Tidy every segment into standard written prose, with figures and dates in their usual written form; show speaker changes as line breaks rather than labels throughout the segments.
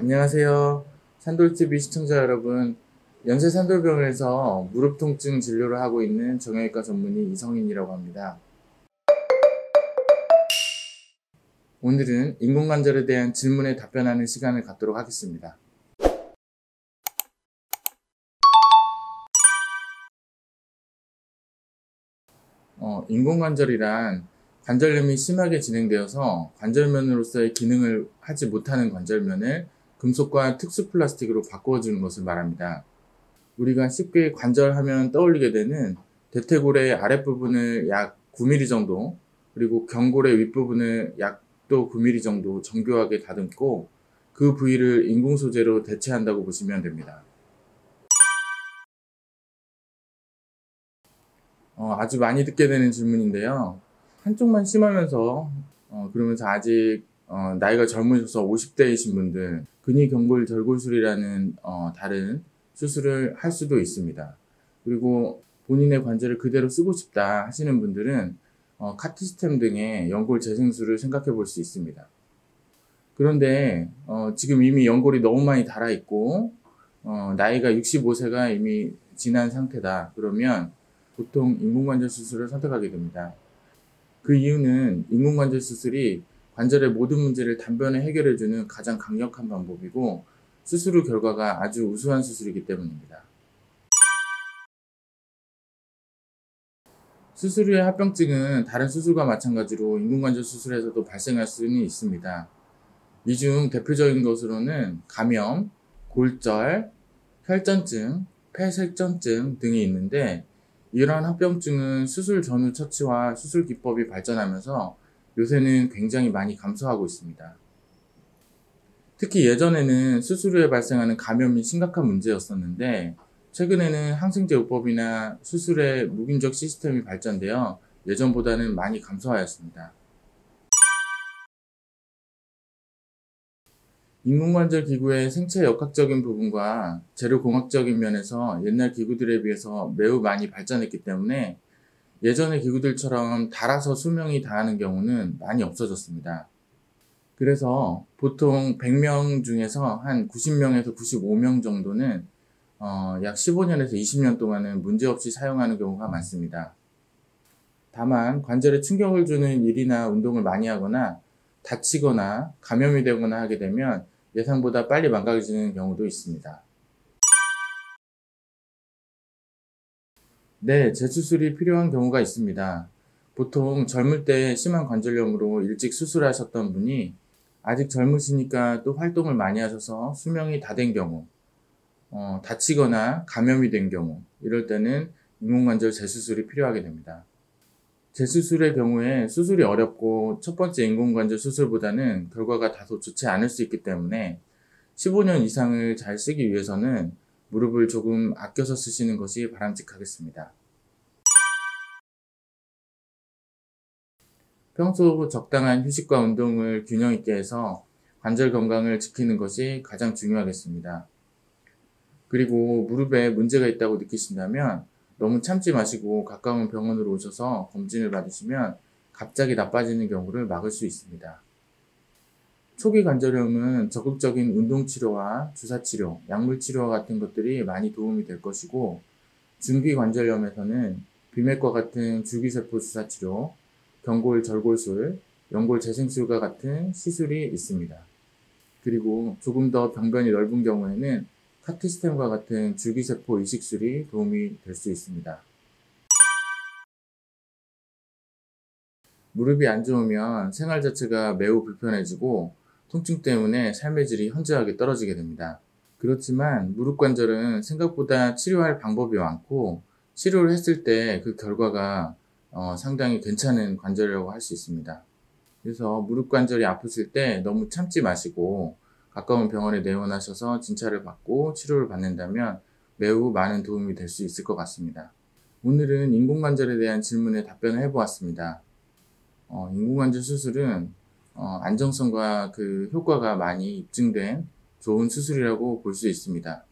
안녕하세요. 산돌TV 시청자 여러분. 연세 산돌병원에서 무릎 통증 진료를 하고 있는 정형외과 전문의 이성인이라고 합니다. 오늘은 인공관절에 대한 질문에 답변하는 시간을 갖도록 하겠습니다. 인공관절이란 관절염이 심하게 진행되어서 관절면으로서의 기능을 하지 못하는 관절면을 금속과 특수 플라스틱으로 바꿔주는 것을 말합니다. 우리가 쉽게 관절하면 떠올리게 되는 대퇴골의 아랫부분을 약 9mm 정도, 그리고 경골의 윗부분을 약 또 9mm 정도 정교하게 다듬고 그 부위를 인공 소재로 대체한다고 보시면 됩니다. 아주 많이 듣게 되는 질문인데요. 한쪽만 심하면서 그러면서 아직 나이가 젊으셔서 50대이신 분들 근위경골 절골술이라는 다른 수술을 할 수도 있습니다. 그리고 본인의 관절을 그대로 쓰고 싶다 하시는 분들은 카티스템 등의 연골 재생술을 생각해 볼 수 있습니다. 그런데 지금 이미 연골이 너무 많이 닳아 있고 나이가 65세가 이미 지난 상태다 그러면 보통 인공관절 수술을 선택하게 됩니다. 그 이유는 인공관절 수술이 관절의 모든 문제를 단번에 해결해주는 가장 강력한 방법이고 수술 후 결과가 아주 우수한 수술이기 때문입니다. 수술 후의 합병증은 다른 수술과 마찬가지로 인공관절 수술에서도 발생할 수는 있습니다. 이 중 대표적인 것으로는 감염, 골절, 혈전증, 폐색전증 등이 있는데 이러한 합병증은 수술 전후 처치와 수술 기법이 발전하면서 요새는 굉장히 많이 감소하고 있습니다. 특히 예전에는 수술 후에 발생하는 감염이 심각한 문제였었는데 최근에는 항생제 요법이나 수술의 무균적 시스템이 발전되어 예전보다는 많이 감소하였습니다. 인공관절 기구의 생체 역학적인 부분과 재료공학적인 면에서 옛날 기구들에 비해서 매우 많이 발전했기 때문에 예전의 기구들처럼 닳아서 수명이 다하는 경우는 많이 없어졌습니다. 그래서 보통 100명 중에서 한 90명에서 95명 정도는 약 15년에서 20년 동안은 문제없이 사용하는 경우가 많습니다. 다만 관절에 충격을 주는 일이나 운동을 많이 하거나 다치거나 감염이 되거나 하게 되면 예상보다 빨리 망가지는 경우도 있습니다. 네, 재수술이 필요한 경우가 있습니다. 보통 젊을 때 심한 관절염으로 일찍 수술하셨던 분이 아직 젊으시니까 또 활동을 많이 하셔서 수명이 다 된 경우, 다치거나 감염이 된 경우, 이럴 때는 인공관절 재수술이 필요하게 됩니다. 재수술의 경우에 수술이 어렵고 첫 번째 인공관절 수술보다는 결과가 다소 좋지 않을 수 있기 때문에 15년 이상을 잘 쓰기 위해서는 무릎을 조금 아껴서 쓰시는 것이 바람직하겠습니다. 평소 적당한 휴식과 운동을 균형 있게 해서 관절 건강을 지키는 것이 가장 중요하겠습니다. 그리고 무릎에 문제가 있다고 느끼신다면 너무 참지 마시고 가까운 병원으로 오셔서 검진을 받으시면 갑자기 나빠지는 경우를 막을 수 있습니다. 초기 관절염은 적극적인 운동치료와 주사치료, 약물치료와 같은 것들이 많이 도움이 될 것이고 중기 관절염에서는 비맥과 같은 줄기세포 주사치료, 경골 절골술, 연골 재생술과 같은 시술이 있습니다. 그리고 조금 더 병변이 넓은 경우에는 카티스템과 같은 줄기세포 이식술이 도움이 될 수 있습니다. 무릎이 안 좋으면 생활 자체가 매우 불편해지고 통증 때문에 삶의 질이 현저하게 떨어지게 됩니다. 그렇지만 무릎 관절은 생각보다 치료할 방법이 많고 치료를 했을 때 그 결과가 상당히 괜찮은 관절이라고 할 수 있습니다. 그래서 무릎 관절이 아프실 때 너무 참지 마시고 가까운 병원에 내원하셔서 진찰을 받고 치료를 받는다면 매우 많은 도움이 될 수 있을 것 같습니다. 오늘은 인공관절에 대한 질문에 답변을 해보았습니다. 인공관절 수술은 안정성과 그 효과가 많이 입증된 좋은 수술이라고 볼 수 있습니다.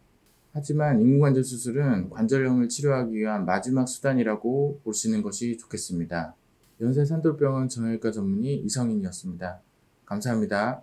하지만 인공관절 수술은 관절염을 치료하기 위한 마지막 수단이라고 보시는 것이 좋겠습니다. 연세산돌병원 정형외과 전문의 이성인이었습니다. 감사합니다.